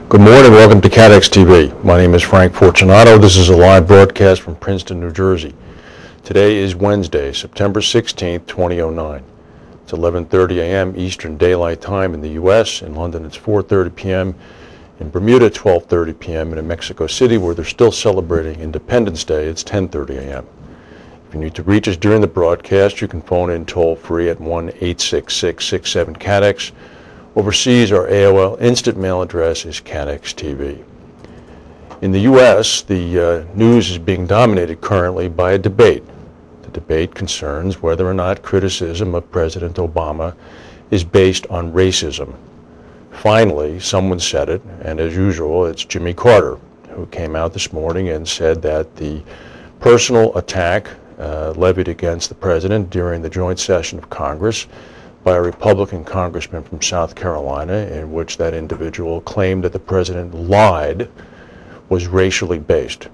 Good morning, welcome to CATEX-TV. My name is Frank Fortunato. This is a live broadcast from Princeton, New Jersey. Today is Wednesday, September 16th, 2009. It's 11:30 a.m. Eastern Daylight Time in the U.S. In London, it's 4:30 p.m. In Bermuda, 12:30 p.m. And in Mexico City, where they're still celebrating Independence Day, it's 10:30 a.m. If you need to reach us during the broadcast, you can phone in toll-free at 1-866-67-CATEX. Overseas, our AOL instant mail address is CATEX-TV. In the U.S., the news is being dominated currently by a debate. The debate concerns whether or not criticism of President Obama is based on racism. Finally, someone said it, and as usual, it's Jimmy Carter, who came out this morning and said that the personal attack levied against the president during the joint session of Congress by a Republican congressman from South Carolina, in which that individual claimed that the president lied, was racially based.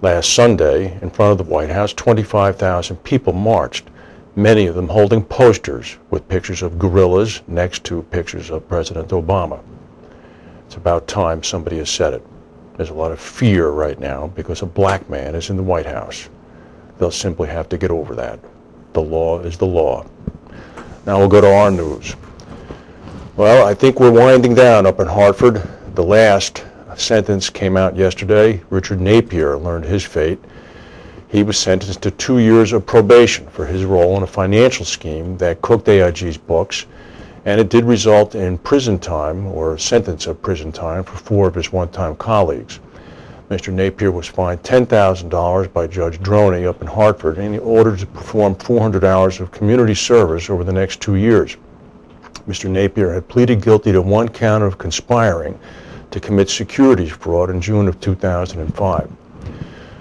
Last Sunday, in front of the White House, 25,000 people marched, many of them holding posters with pictures of gorillas next to pictures of President Obama. It's about time somebody has said it. There's a lot of fear right now because a black man is in the White House. They'll simply have to get over that. The law is the law. Now we'll go to our news. Well, I think we're winding down up in Hartford. The last sentence came out yesterday. Richard Napier learned his fate. He was sentenced to 2 years of probation for his role in a financial scheme that cooked AIG's books, and it did result in prison time, or a sentence of prison time, for 4 of his one-time colleagues. Mr. Napier was fined $10,000 by Judge Droney up in Hartford, and he ordered to perform 400 hours of community service over the next 2 years. Mr. Napier had pleaded guilty to 1 count of conspiring to commit securities fraud in June of 2005.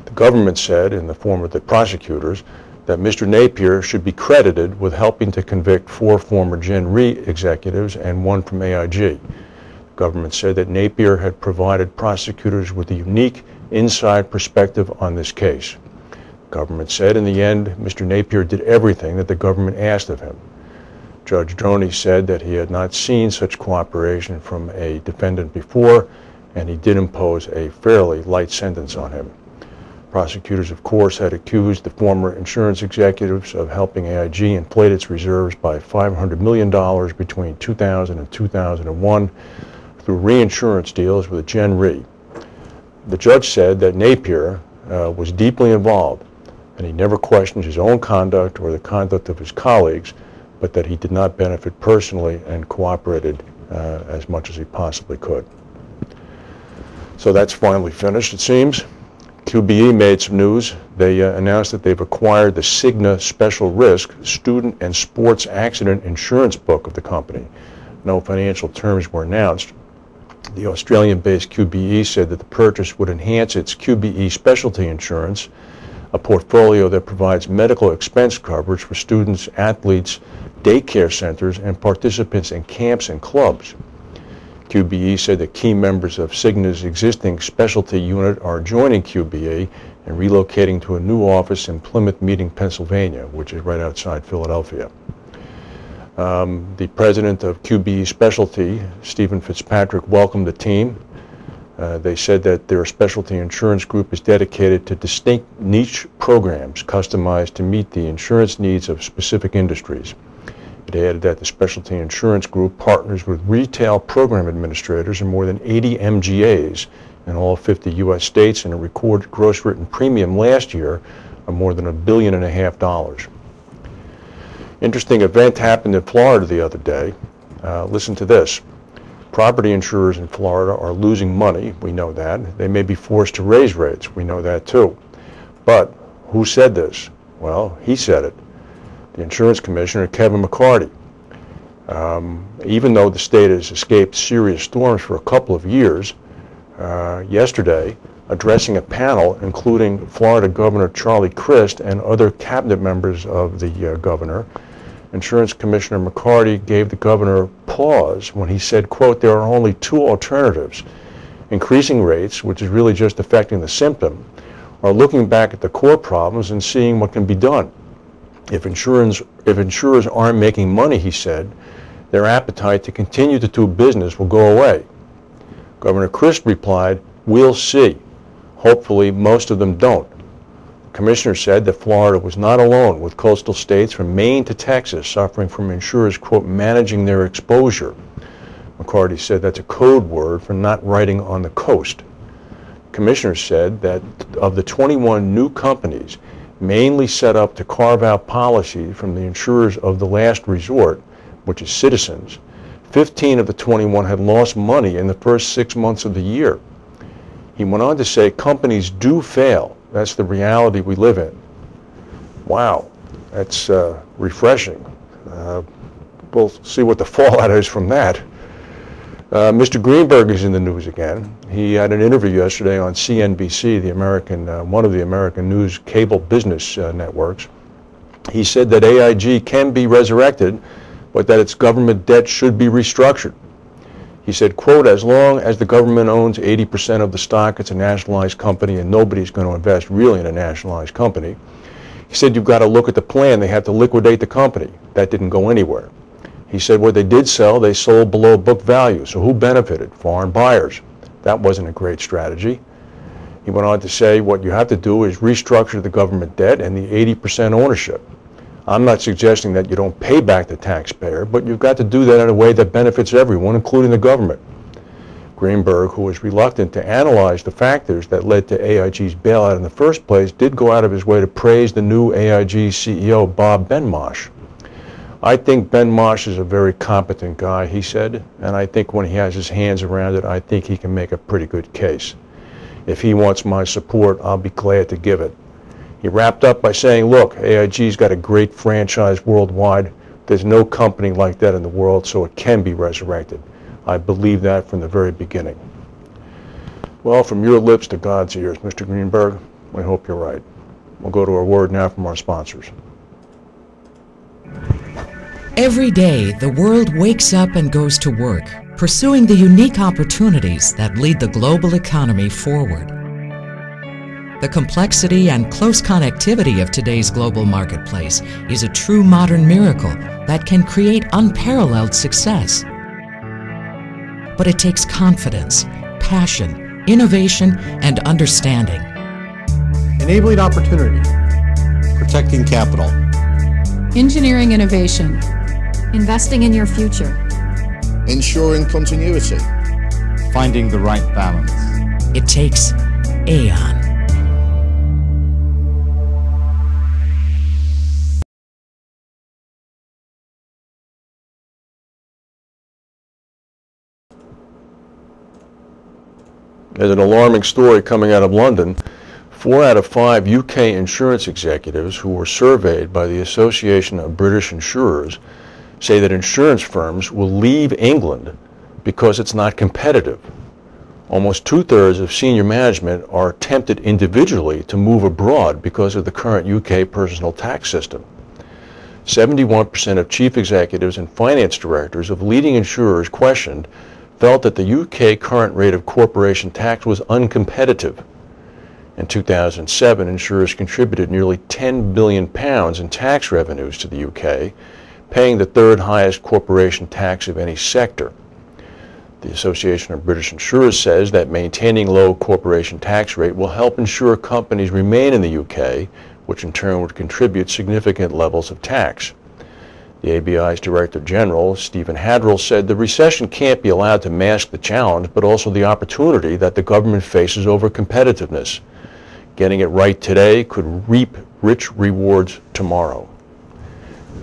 The government said, in the form of the prosecutors, that Mr. Napier should be credited with helping to convict 4 former Gen Re executives and 1 from AIG. The government said that Napier had provided prosecutors with a unique inside perspective on this case. The government said in the end, Mr. Napier did everything that the government asked of him. Judge Droney said that he had not seen such cooperation from a defendant before, and he did impose a fairly light sentence on him. Prosecutors, of course, had accused the former insurance executives of helping AIG inflate its reserves by $500 million between 2000 and 2001 through reinsurance deals with Gen Re. The judge said that Napier was deeply involved, and he never questioned his own conduct or the conduct of his colleagues, but that he did not benefit personally and cooperated as much as he possibly could. So that's finally finished, it seems. QBE made some news. They announced that they've acquired the Cigna Special Risk Student and Sports Accident Insurance book of the company. No financial terms were announced. The Australian-based QBE said that the purchase would enhance its QBE specialty insurance, a portfolio that provides medical expense coverage for students, athletes, daycare centers, and participants in camps and clubs. QBE said that key members of Cigna's existing specialty unit are joining QBE and relocating to a new office in Plymouth Meeting, Pennsylvania, which is right outside Philadelphia. The president of QBE Specialty, Stephen Fitzpatrick, welcomed the team. They said that their specialty insurance group is dedicated to distinct niche programs customized to meet the insurance needs of specific industries. It added that the specialty insurance group partners with retail program administrators in more than 80 MGAs in all 50 U.S. states, and a recorded gross written premium last year of more than $1.5 billion. Interesting event happened in Florida the other day. Listen to this. Property insurers in Florida are losing money. We know that. They may be forced to raise rates. We know that too. But who said this? Well, he said it. The insurance commissioner, Kevin McCarty. Even though the state has escaped serious storms for a couple of years, yesterday, addressing a panel including Florida Governor Charlie Crist and other cabinet members of the governor, Insurance Commissioner McCarty gave the governor pause when he said, quote, "There are only 2 alternatives: increasing rates, which is really just affecting the symptom, or looking back at the core problems and seeing what can be done. If insurers aren't making money," he said, "their appetite to continue to do business will go away." Governor Christ replied, "We'll see. Hopefully most of them don't." The commissioner said that Florida was not alone, with coastal states from Maine to Texas suffering from insurers, quote, managing their exposure. McCarty said that's a code word for not writing on the coast. Commissioner said that of the 21 new companies mainly set up to carve out policy from the insurers of the last resort, which is Citizens, 15 of the 21 had lost money in the first 6 months of the year. He went on to say companies do fail. That's the reality we live in. Wow, that's refreshing. We'll see what the fallout is from that. Mr. Greenberg is in the news again. He had an interview yesterday on CNBC, the one of the American news cable business networks. He said that AIG can be resurrected, but that its government debt should be restructured. He said, quote, "As long as the government owns 80% of the stock, it's a nationalized company, and nobody's going to invest really in a nationalized company." He said, "You've got to look at the plan. They have to liquidate the company." That didn't go anywhere. He said what they did sell, they sold below book value. So who benefited? Foreign buyers. That wasn't a great strategy. He went on to say what you have to do is restructure the government debt and the 80% ownership. I'm not suggesting that you don't pay back the taxpayer, but you've got to do that in a way that benefits everyone, including the government. Greenberg, who was reluctant to analyze the factors that led to AIG's bailout in the first place, did go out of his way to praise the new AIG CEO, Bob Benmosh. "I think Benmosh is a very competent guy," he said, "and I think when he has his hands around it, I think he can make a pretty good case. If he wants my support, I'll be glad to give it." He wrapped up by saying, "Look, AIG's got a great franchise worldwide. There's no company like that in the world, so it can be resurrected. I believe that from the very beginning." Well, from your lips to God's ears, Mr. Greenberg, we hope you're right. We'll go to a word now from our sponsors. Every day, the world wakes up and goes to work, pursuing the unique opportunities that lead the global economy forward. The complexity and close connectivity of today's global marketplace is a true modern miracle that can create unparalleled success. But it takes confidence, passion, innovation, and understanding. Enabling opportunity. Protecting capital. Engineering innovation. Investing in your future. Ensuring continuity. Finding the right balance. It takes Aon. There's an alarming story coming out of London. 4 out of 5 UK insurance executives who were surveyed by the Association of British Insurers say that insurance firms will leave England because it's not competitive. Almost 2/3 of senior management are tempted individually to move abroad because of the current UK personal tax system. 71% of chief executives and finance directors of leading insurers questioned felt that the UK current rate of corporation tax was uncompetitive. In 2007, insurers contributed nearly £10 billion in tax revenues to the UK, paying the 3rd highest corporation tax of any sector. The Association of British Insurers says that maintaining low corporation tax rate will help ensure companies remain in the UK, which in turn would contribute significant levels of tax. The ABI's Director General, Stephen Hadrill, said the recession can't be allowed to mask the challenge, but also the opportunity that the government faces over competitiveness. Getting it right today could reap rich rewards tomorrow.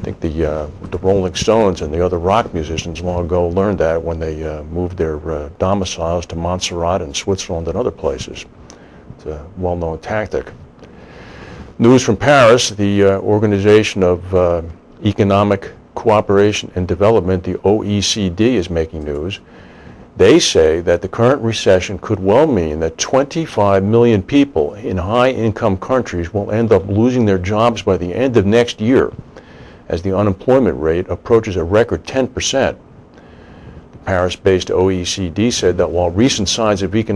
I think the Rolling Stones and the other rock musicians long ago learned that when they moved their domiciles to Montserrat and Switzerland and other places. It's a well-known tactic. News from Paris, the Organization of Economic Cooperation and Development, the OECD, is making news. They say that the current recession could well mean that 25 million people in high-income countries will end up losing their jobs by the end of next year, as the unemployment rate approaches a record 10%. The Paris-based OECD said that while recent signs of economic